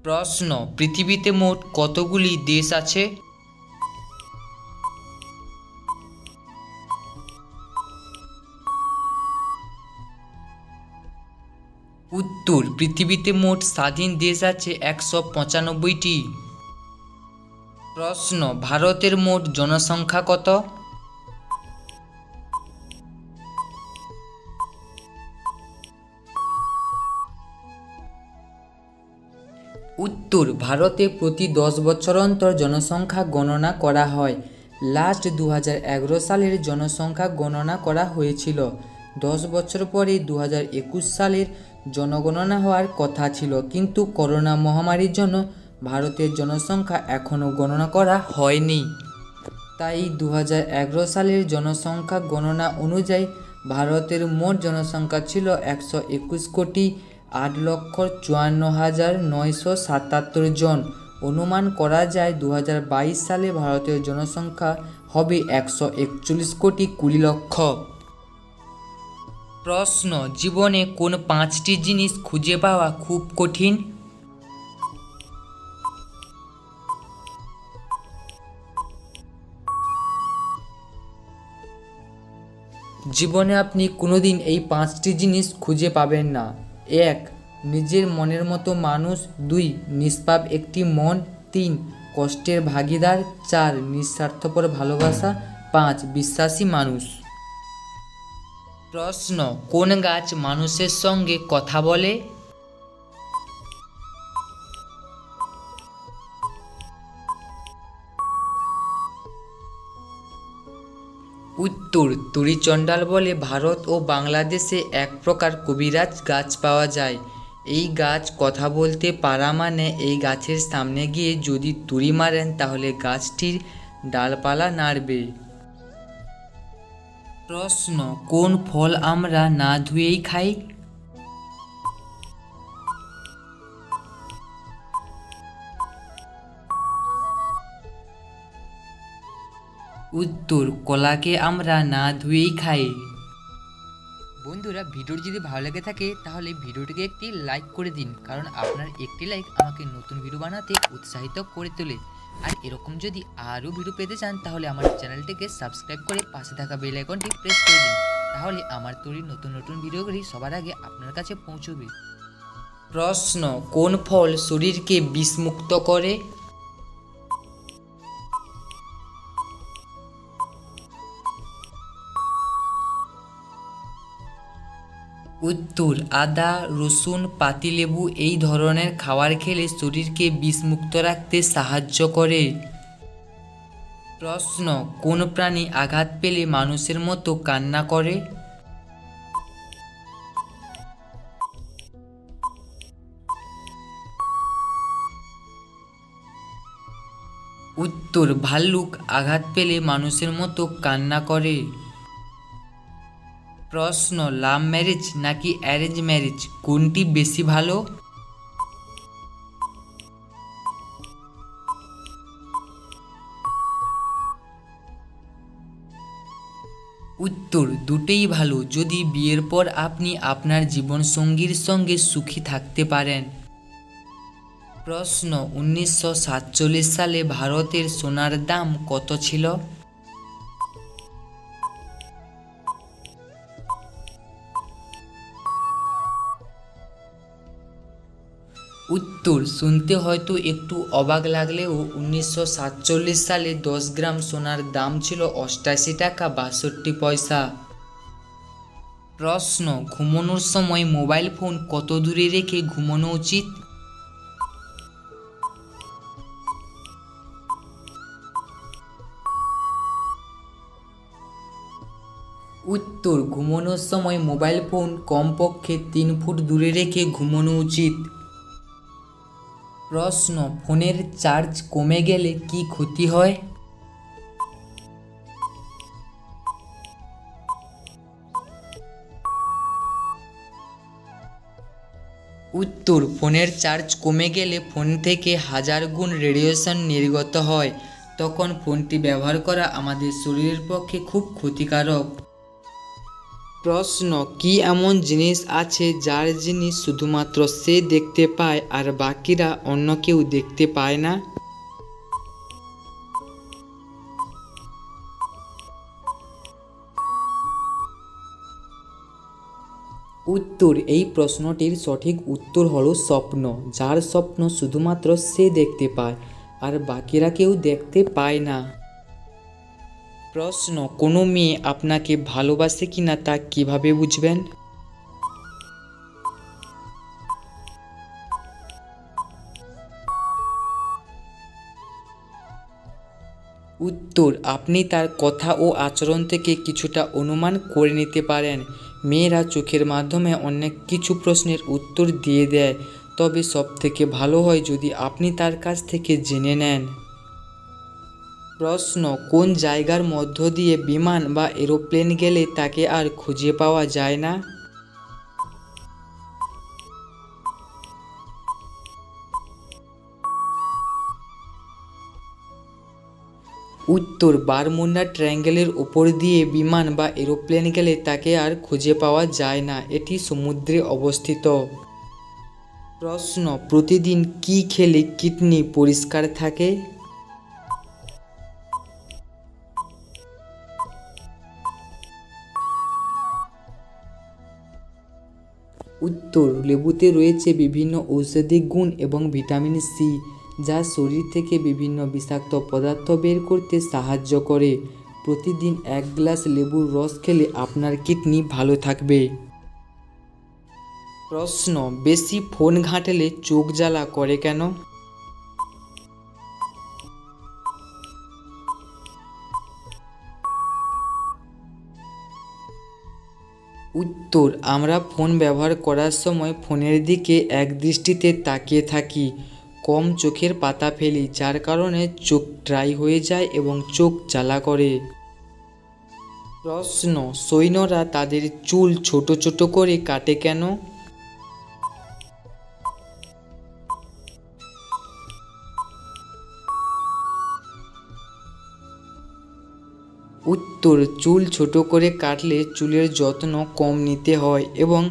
প্রশ্ন, পৃথিবীতে মোট কতগুলি দেশ আছে? উত্তর, পৃথিবীতে মোট স্বাধীন দেশ আছে 195টি। প্রশ্ন, ভারতের মোট জনসংখ্যা কত? উত্তর, ভারতে প্রতি 10 বছর অন্তর জনসংখ্যা গণনা করা হয়। লাস্ট 2011 সালের জনসংখ্যা গণনা করা হয়েছিল। 10 বছর পরে 2021 সালের জনগণনা হওয়ার কথা ছিল, কিন্তু করোনা মহামারীর জন্য ভারতের জনসংখ্যা এখনও গণনা করা হয়নি। তাই 2011 সালের জনসংখ্যা গণনা অনুযায়ী ভারতের মোট জনসংখ্যা ছিল 121,08,54,977 জন। অনুমান করা যায় 2022 সালে ভারতের জনসংখ্যা হবে 141,20,00,000। প্রশ্ন, জীবনে কোন 5টি জিনিস খুঁজে পাওয়া খুব কঠিন? জীবনে আপনি কোনোদিন এই 5টি জিনিস খুঁজে পাবেন না। 1. নিজের মনের মতো মানুষ। 2. নিষ্পাপ একটি মন। 3. কষ্টের ভাগিদার। 4. নিঃস্বার্থপর ভালোবাসা। 5. বিশ্বাসী মানুষ। প্রশ্ন, কোন গাছ মানুষের সঙ্গে কথা বলে? উত্তর, তরিচণ্ডাল বলে ভারত ও বাংলাদেশে এক প্রকার কবিরাজ গাছ পাওয়া যায়। এই গাছ কথা বলতে পারা মানে এই গাছের সামনে গিয়ে যদি তুড়ি মারেন তাহলে গাছটির ডালপালা নাড়বে। প্রশ্ন, কোন ফল আমরা না ধুয়েই খাই? উত্তর, কলাকে আমরা না ধুয়েই খাই। বন্ধুরা, ভিডিওটি যদি ভালো লেগে থাকে তাহলে ভিডিওটিকে একটি লাইক করে দিন, কারণ আপনার একটি লাইক আমাকে নতুন ভিডিও বানাতে উৎসাহিত করে তোলে। আর এরকম যদি আরও ভিডিও পেতে চান তাহলে আমার চ্যানেলটিকে সাবস্ক্রাইব করে পাশে থাকা বেল আইকনটি প্রেস করে দিন, তাহলে আমার তৈরি নতুন নতুন ভিডিওগুলি সবার আগে আপনার কাছে পৌঁছবে। প্রশ্ন, কোন ফল শরীরকে বিষমুক্ত করে? উত্তর, আদা, রসুন, পাতিলেবু এই ধরনের খাবার খেলে শরীরকে বিষমুক্ত রাখতে সাহায্য করে। প্রশ্ন, কোন প্রাণী আঘাত পেলে মানুষের মতো কান্না করে? উত্তর, ভাল্লুক আঘাত পেলে মানুষের মতো কান্না করে। প্রশ্ন, লাভ ম্যারেজ নাকি অ্যারেঞ্জ ম্যারেজ কোনটি বেশি ভালো? উত্তর, দুটোই ভালো যদি বিয়ের পর আপনি আপনার জীবনসঙ্গীর সঙ্গে সুখী থাকতে পারেন। প্রশ্ন, 1947 সালে ভারতের সোনার দাম কত ছিল? উত্তর, শুনতে হয়তো একটু অবাক লাগলেও 1947 সালে 10 গ্রাম সোনার দাম ছিল 88 টাকা 62 পয়সা। প্রশ্ন, ঘুমানোর সময় মোবাইল ফোন কত দূরে রেখে ঘুমানো উচিত? উত্তর, ঘুমানোর সময় মোবাইল ফোন কমপক্ষে 3 ফুট দূরে রেখে ঘুমানো উচিত। প্রশ্ন, ফোনের চার্জ কমে গেলে কি ক্ষতি হয়? উত্তর, ফোনের চার্জ কমে গেলে ফোন থেকে 1000 গুণ রেডিয়েশন নির্গত হয়, তখন ফোনটি ব্যবহার করা আমাদের শরীরের পক্ষে খুব ক্ষতিকারক। প্রশ্ন, কি এমন জিনিস আছে যার জিনিস শুধুমাত্র সে দেখতে পায় আর বাকিরা অন্য কেউ দেখতে পায় না? উত্তর, এই প্রশ্নটির সঠিক উত্তর হলো স্বপ্ন। যার স্বপ্ন শুধুমাত্র সে দেখতে পায় আর বাকিরা কেউ দেখতে পায় না। প্রশ্ন, কোনো মেয়ে আপনাকে ভালোবাসে কিনা তা কিভাবে বুঝবেন? উত্তর, আপনি তার কথা ও আচরণ থেকে কিছুটা অনুমান করে নিতে পারেন। মেয়েরা চোখের মাধ্যমে অনেক কিছু প্রশ্নের উত্তর দিয়ে দেয়, তবে সবথেকে ভালো হয় যদি আপনি তার কাছ থেকে জেনে নেন। প্রশ্ন, কোন জায়গার মধ্য দিয়ে বিমান বা এরোপ্লেন গেলে তাকে আর খুঁজে পাওয়া যায় না? উত্তর, বারমুডা ট্রায়াঙ্গেলের ওপর দিয়ে বিমান বা এরোপ্লেন গেলে তাকে আর খুঁজে পাওয়া যায় না, এটি সমুদ্রে অবস্থিত। প্রশ্ন, প্রতিদিন কি খেলে কিডনি পরিষ্কার থাকে? উত্তর, লেবুতে রয়েছে বিভিন্ন ঔষধি গুণ এবং ভিটামিন সি, যা শরীর থেকে বিভিন্ন বিষাক্ত পদার্থ বের করতে সাহায্য করে। প্রতিদিন 1 গ্লাস লেবুর রস খেলে আপনার কিডনি ভালো থাকবে। প্রশ্ন, বেশি ফোন ঘাঁটলে চোখ জ্বালা করে কেন? উত্তর, আমরা ফোন ব্যবহার করার সময় ফোনের দিকে একদৃষ্টিতে তাকিয়ে থাকি, কম চোখের পাতা ফেলি, যার কারণে চোখ ড্রাই হয়ে যায় এবং চোখ জ্বালা করে। প্রশ্ন, সৈন্যরা তাদের চুল ছোট ছোট করে কাটে কেন? উত্তর, চুল ছোট করে কাটলে চুলের যত্ন কম নিতে হয় এবং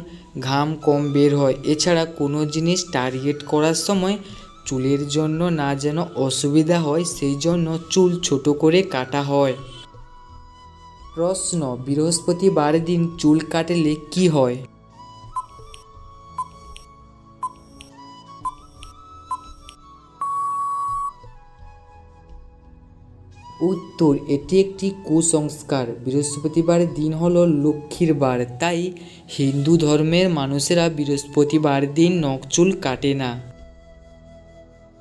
ঘাম কম বের হয়। এছাড়া কোনো জিনিস টার্গেট করার সময় চুলের জন্য না যেন অসুবিধা হয় সেই জন্য চুল ছোট করে কাটা হয়। প্রশ্ন, বৃহস্পতিবার দিন চুল কাটলে কি হয়? উত্তর, এটি একটি কুসংস্কার। বৃহস্পতিবার দিন হলো লক্ষ্মীর বার, তাই হিন্দু ধর্মের মানুষেরা বৃহস্পতিবার দিন নখ চুল কাটে না।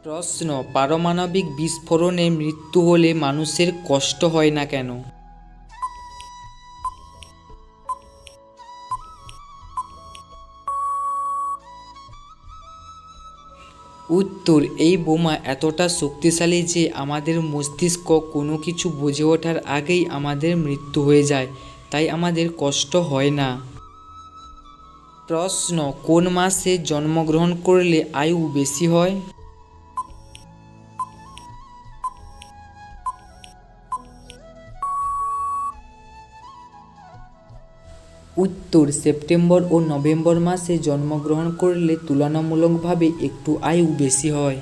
প্রশ্ন, পারমাণবিক বিস্ফোরণে মৃত্যু হলে মানুষের কষ্ট হয় না কেন? উত্তর, এই বোমা এতটা শক্তিশালী যে আমাদের মস্তিষ্ক কোনো কিছু বুঝে ওঠার আগেই আমাদের মৃত্যু হয়ে যায়, তাই আমাদের কষ্ট হয় না। প্রশ্ন, কোন মাসে জন্মগ্রহণ করলে আয়ু বেশি হয়? উত্তর, সেপ্টেম্বর ও নভেম্বর মাসে জন্মগ্রহণ করলে তুলনামূলকভাবে একটু আয়ু বেশি হয়।